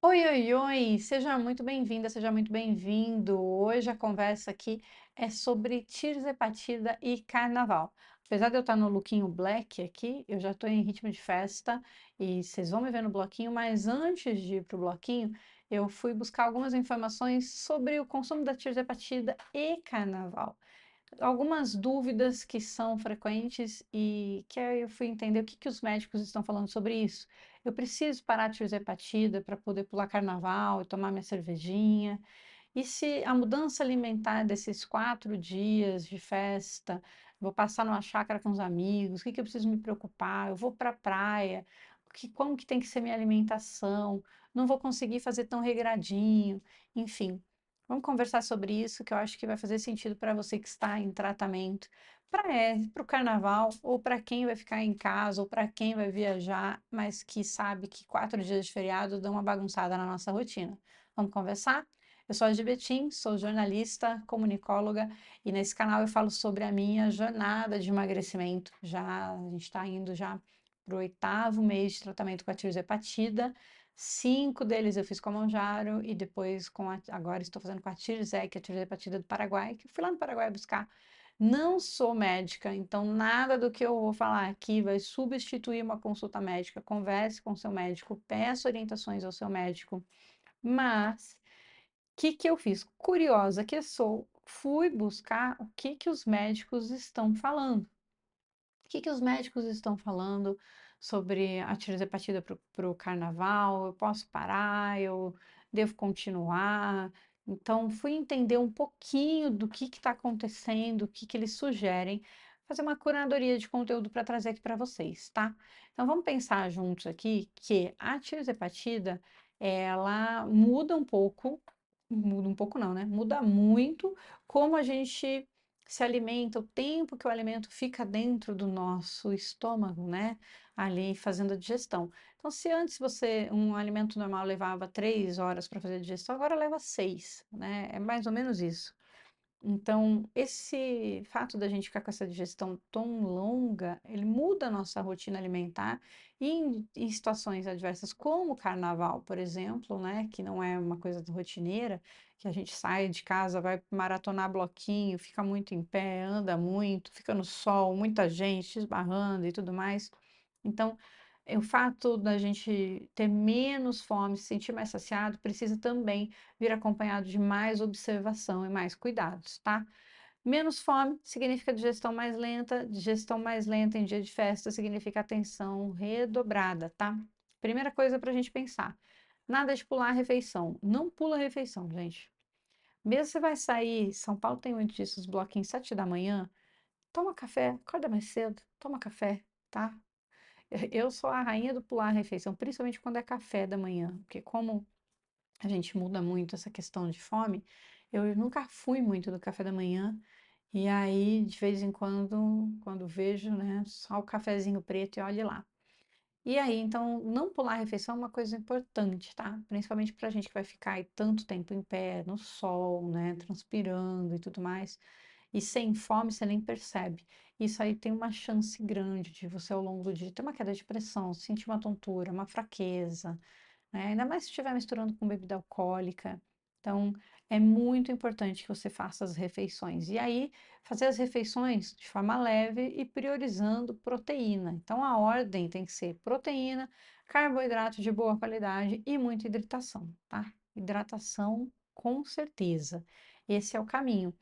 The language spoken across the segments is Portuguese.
Oi, oi, oi! Seja muito bem-vinda, seja muito bem-vindo. Hoje a conversa aqui é sobre Tirzepatida e Carnaval. Apesar de eu estar no lookinho black aqui, eu já estou em ritmo de festa e vocês vão me ver no bloquinho, mas antes de ir para o bloquinho, eu fui buscar algumas informações sobre o consumo da Tirzepatida e Carnaval. Algumas dúvidas que são frequentes e que aí eu fui entender o que que os médicos estão falando sobre isso. Eu preciso parar de fazer hepatite para poder pular carnaval e tomar minha cervejinha? E se a mudança alimentar desses 4 dias de festa, vou passar numa chácara com os amigos, o que que eu preciso me preocupar? Eu vou para a praia, como que tem que ser minha alimentação? Não vou conseguir fazer tão regradinho, enfim. Vamos conversar sobre isso, que eu acho que vai fazer sentido para você que está em tratamento, para o carnaval, ou para quem vai ficar em casa, ou para quem vai viajar, mas que sabe que 4 dias de feriado dão uma bagunçada na nossa rotina. Vamos conversar? Eu sou a Gibetim, sou jornalista, comunicóloga e nesse canal eu falo sobre a minha jornada de emagrecimento. Já a gente está indo já para o 8º mês de tratamento com a tirzepatida. 5 deles eu fiz com a Monjaro e depois agora estou fazendo com a Tirzec, a tirzepatida do Paraguai, que eu fui lá no Paraguai buscar. Não sou médica, então nada do que eu vou falar aqui vai substituir uma consulta médica. Converse com seu médico, peça orientações ao seu médico, mas que eu fiz? Curiosa que sou, fui buscar o que que os médicos estão falando. O que que os médicos estão falando sobre a tirzepatida para o carnaval? Eu posso parar? Eu devo continuar? Então, fui entender um pouquinho do que está acontecendo, o que que eles sugerem, fazer uma curadoria de conteúdo para trazer aqui para vocês, tá? Então, vamos pensar juntos aqui que a tirzepatida, ela muda um pouco não, né? Muda muito como a gente se alimenta, o tempo que o alimento fica dentro do nosso estômago, né? Ali fazendo a digestão. Então, se antes um alimento normal levava 3 horas para fazer a digestão, agora leva 6, né? É mais ou menos isso. Então, esse fato da gente ficar com essa digestão tão longa, ele muda a nossa rotina alimentar e em situações adversas, como o carnaval, por exemplo, né, que não é uma coisa rotineira, que a gente sai de casa, vai maratonar bloquinho, fica muito em pé, anda muito, fica no sol, muita gente esbarrando e tudo mais. Então, o fato da gente ter menos fome, se sentir mais saciado, precisa também vir acompanhado de mais observação e mais cuidados, tá? Menos fome significa digestão mais lenta em dia de festa significa atenção redobrada, tá? Primeira coisa para a gente pensar, nada de pular a refeição, não pula a refeição, gente. Mesmo você vai sair, São Paulo tem muito disso, os bloquinhos 7 da manhã, toma café, acorda mais cedo, toma café, tá? Eu sou a rainha do pular a refeição, principalmente quando é café da manhã, porque como a gente muda muito essa questão de fome, eu nunca fui muito do café da manhã, e aí, de vez em quando vejo, né, só o cafezinho preto e olhe lá. E aí, então, não pular a refeição é uma coisa importante, tá? Principalmente pra gente que vai ficar aí tanto tempo em pé, no sol, né, transpirando e tudo mais. E sem fome você nem percebe. Isso aí tem uma chance grande de você, ao longo do dia, ter uma queda de pressão, sentir uma tontura, uma fraqueza, né? Ainda mais se estiver misturando com bebida alcoólica. Então, é muito importante que você faça as refeições. E aí, fazer as refeições de forma leve e priorizando proteína. Então, a ordem tem que ser proteína, carboidrato de boa qualidade e muita hidratação, tá? Hidratação, com certeza. Esse é o caminho.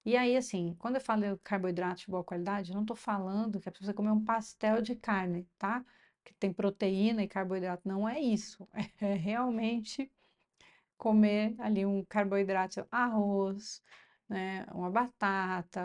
E aí, assim, quando eu falo carboidrato de boa qualidade, eu não estou falando que é para você comer um pastel de carne, tá? Que tem proteína e carboidrato. Não é isso. É realmente comer ali um carboidrato, arroz, né? Uma batata,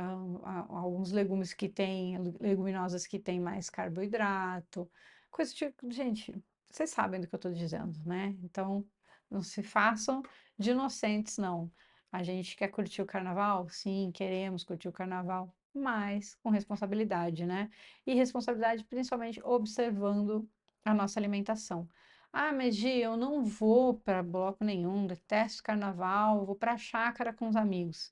alguns legumes que têm, leguminosas que têm mais carboidrato, coisa tipo, gente, vocês sabem do que eu estou dizendo, né? Então, não se façam de inocentes, não. A gente quer curtir o carnaval? Sim, queremos curtir o carnaval, mas com responsabilidade, né? E responsabilidade principalmente observando a nossa alimentação. Ah, mas Gi, eu não vou para bloco nenhum, detesto carnaval, vou para a chácara com os amigos.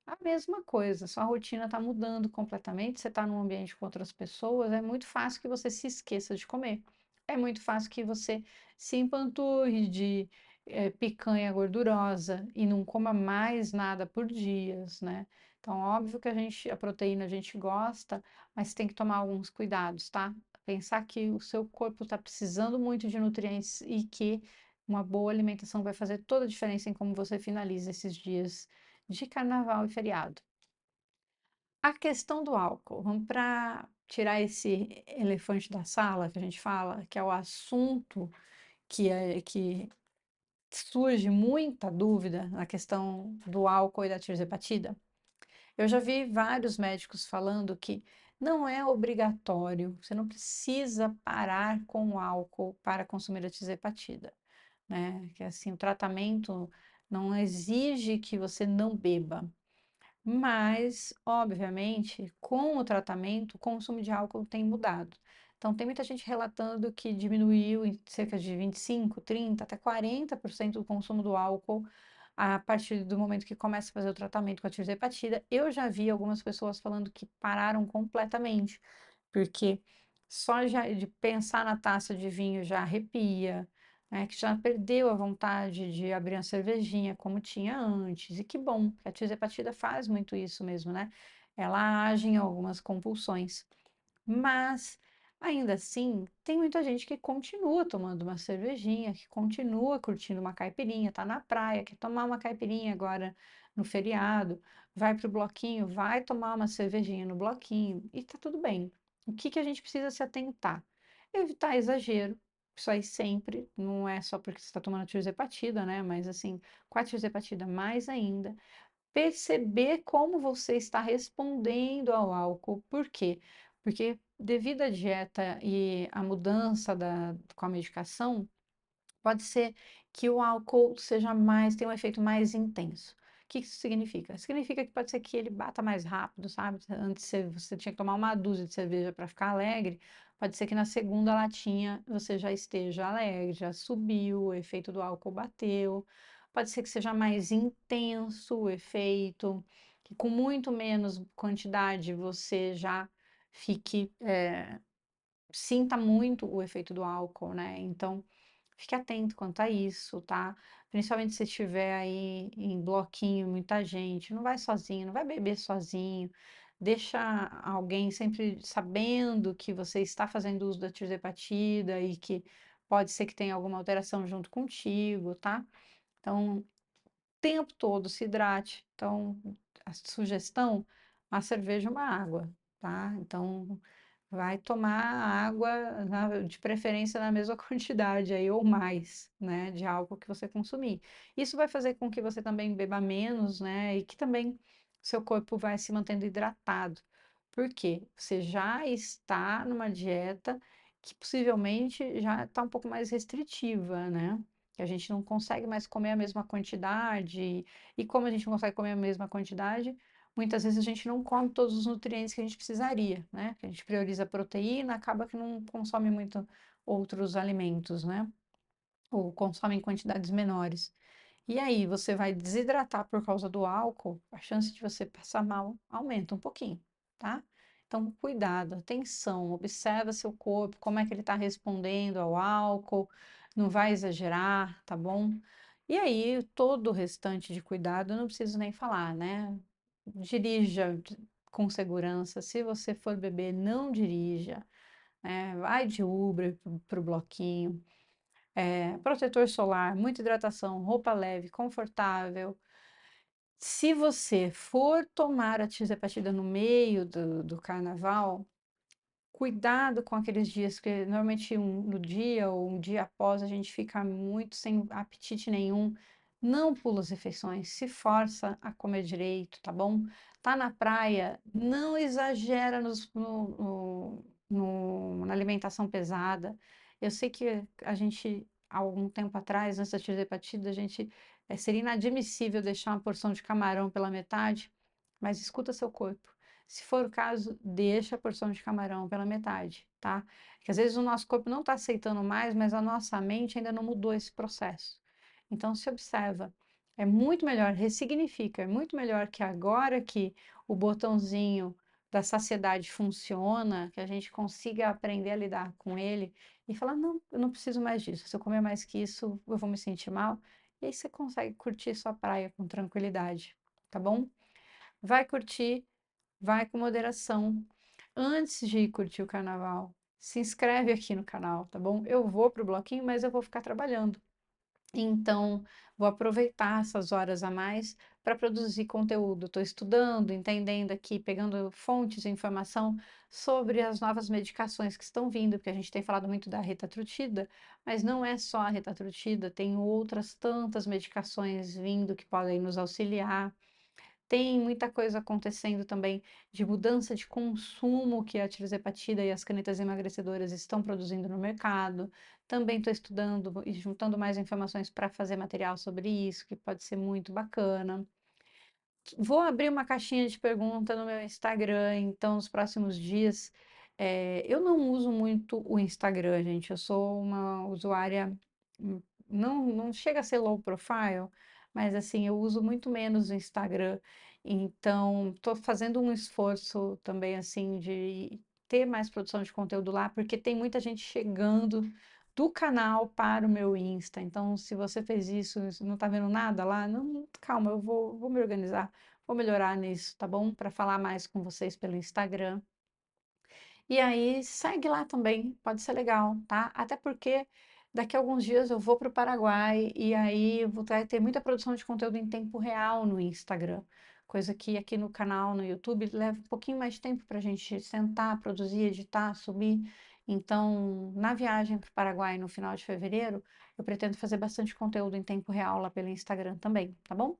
A mesma coisa, sua rotina está mudando completamente, você está num ambiente com outras pessoas, é muito fácil que você se esqueça de comer. É muito fácil que você se empanturre picanha gordurosa e não coma mais nada por dias, né? Então, óbvio que a proteína a gente gosta, mas tem que tomar alguns cuidados, tá? Pensar que o seu corpo está precisando muito de nutrientes e que uma boa alimentação vai fazer toda a diferença em como você finaliza esses dias de carnaval e feriado. A questão do álcool, vamos para tirar esse elefante da sala que a gente fala, que é o assunto que surge muita dúvida na questão do álcool e da tirzepatida. Eu já vi vários médicos falando que não é obrigatório, você não precisa parar com o álcool para consumir a tirzepatida, né? Que assim, o tratamento não exige que você não beba. Mas, obviamente, com o tratamento, o consumo de álcool tem mudado. Então, tem muita gente relatando que diminuiu em cerca de 25, 30, até 40% o consumo do álcool a partir do momento que começa a fazer o tratamento com a tirzepatida. Eu já vi algumas pessoas falando que pararam completamente, porque só já de pensar na taça de vinho já arrepia, né, que já perdeu a vontade de abrir uma cervejinha como tinha antes. E que bom, que a tirzepatida faz muito isso mesmo, né? Ela age em algumas compulsões. Mas, ainda assim, tem muita gente que continua tomando uma cervejinha, que continua curtindo uma caipirinha, tá na praia, quer tomar uma caipirinha agora no feriado, vai pro bloquinho, vai tomar uma cervejinha no bloquinho e tá tudo bem. O que que a gente precisa se atentar? Evitar exagero. Isso aí sempre, não é só porque você está tomando tirzepatida, né? Mas assim, com a tirzepatida mais ainda, perceber como você está respondendo ao álcool. Por quê? Porque devido à dieta e à mudança com a medicação, pode ser que o álcool tenha um efeito mais intenso. O que isso significa? Significa que pode ser que ele bata mais rápido, sabe? Antes você tinha que tomar uma dúzia de cerveja para ficar alegre, pode ser que na segunda latinha você já esteja alegre, já subiu, o efeito do álcool bateu. Pode ser que seja mais intenso o efeito, que com muito menos quantidade você já fique, sinta muito o efeito do álcool, né? Então, fique atento quanto a isso, tá? Principalmente se estiver aí em bloquinho, muita gente, não vai sozinho, não vai beber sozinho. Deixa alguém sempre sabendo que você está fazendo uso da tirzepatida e que pode ser que tenha alguma alteração junto contigo, tá? Então, tempo todo se hidrate. Então, a sugestão, uma cerveja, uma água, tá? Então, vai tomar água, de preferência na mesma quantidade aí, ou mais, né, de álcool que você consumir. Isso vai fazer com que você também beba menos, né, e que também seu corpo vai se mantendo hidratado. Por quê? Você já está numa dieta que possivelmente já está um pouco mais restritiva, né? Que a gente não consegue mais comer a mesma quantidade, e como a gente não consegue comer a mesma quantidade, muitas vezes a gente não come todos os nutrientes que a gente precisaria, né? A gente prioriza a proteína, acaba que não consome muito outros alimentos, né? Ou consome em quantidades menores. E aí, você vai desidratar por causa do álcool, a chance de você passar mal aumenta um pouquinho, tá? Então, cuidado, atenção, observa seu corpo, como é que ele está respondendo ao álcool, não vai exagerar, tá bom? E aí, todo o restante de cuidado, eu não preciso nem falar, né? Dirija com segurança. Se você for beber, não dirija, né? Vai de Uber para o bloquinho. Protetor solar, muita hidratação, roupa leve, confortável. Se você for tomar a tirzepatida no meio do carnaval, cuidado com aqueles dias que normalmente no dia ou um dia após a gente fica muito sem apetite nenhum. Não pula as refeições, se força a comer direito, tá bom? Tá na praia, não exagera na alimentação pesada. Eu sei que a gente, há algum tempo atrás, antes da tirzepatida, seria inadmissível deixar uma porção de camarão pela metade, mas escuta seu corpo. Se for o caso, deixa a porção de camarão pela metade, tá? Porque às vezes o nosso corpo não está aceitando mais, mas a nossa mente ainda não mudou esse processo. Então, se observa. É muito melhor, ressignifica, é muito melhor que agora que o botãozinho da saciedade funciona, que a gente consiga aprender a lidar com ele e falar: "Não, eu não preciso mais disso. Se eu comer mais que isso, eu vou me sentir mal". E aí você consegue curtir sua praia com tranquilidade, tá bom? Vai curtir, vai com moderação. Antes de ir curtir o carnaval, se inscreve aqui no canal, tá bom? Eu vou pro bloquinho, mas eu vou ficar trabalhando. Então, vou aproveitar essas horas a mais para produzir conteúdo. Estou estudando, entendendo aqui, pegando fontes de informação sobre as novas medicações que estão vindo, porque a gente tem falado muito da retatrutida, mas não é só a retatrutida, tem outras tantas medicações vindo que podem nos auxiliar. Tem muita coisa acontecendo também de mudança de consumo que a tirzepatida e as canetas emagrecedoras estão produzindo no mercado. Também estou estudando e juntando mais informações para fazer material sobre isso, que pode ser muito bacana. Vou abrir uma caixinha de pergunta no meu Instagram, então, nos próximos dias. Eu não uso muito o Instagram, gente. Eu sou uma usuária, não chega a ser low profile, mas assim, eu uso muito menos o Instagram. Então, estou fazendo um esforço também, assim, de ter mais produção de conteúdo lá, porque tem muita gente chegando do canal para o meu Insta. Então, se você fez isso, e não está vendo nada lá, não, calma, eu vou me organizar. Vou melhorar nisso, tá bom? Para falar mais com vocês pelo Instagram. E aí, segue lá também, pode ser legal, tá? Até porque daqui a alguns dias eu vou para o Paraguai e aí eu vou ter muita produção de conteúdo em tempo real no Instagram. Coisa que aqui no canal, no YouTube, leva um pouquinho mais de tempo para a gente sentar, produzir, editar, subir. Então, na viagem para o Paraguai no final de fevereiro, eu pretendo fazer bastante conteúdo em tempo real lá pelo Instagram também, tá bom?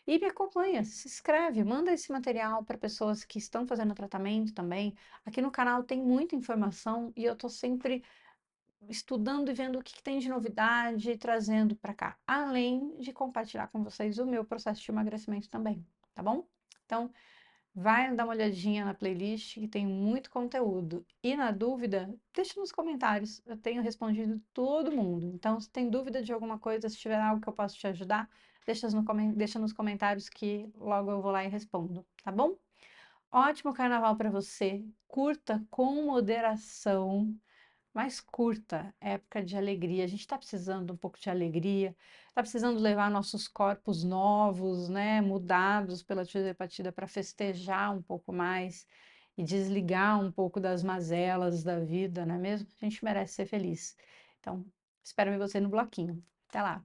E me acompanha, se inscreve, manda esse material para pessoas que estão fazendo tratamento também. Aqui no canal tem muita informação e eu estou sempre estudando e vendo o que tem de novidade e trazendo para cá, além de compartilhar com vocês o meu processo de emagrecimento também, tá bom? Então, vai dar uma olhadinha na playlist que tem muito conteúdo. E na dúvida, deixa nos comentários. Eu tenho respondido todo mundo. Então, se tem dúvida de alguma coisa, se tiver algo que eu possa te ajudar, deixa nos comentários que logo eu vou lá e respondo, tá bom? Ótimo carnaval para você. Curta com moderação, mais curta, época de alegria. A gente está precisando um pouco de alegria, está precisando levar nossos corpos novos, né, mudados pela tireopatia para festejar um pouco mais e desligar um pouco das mazelas da vida, não é mesmo? A gente merece ser feliz. Então, espero ver você no bloquinho. Até lá!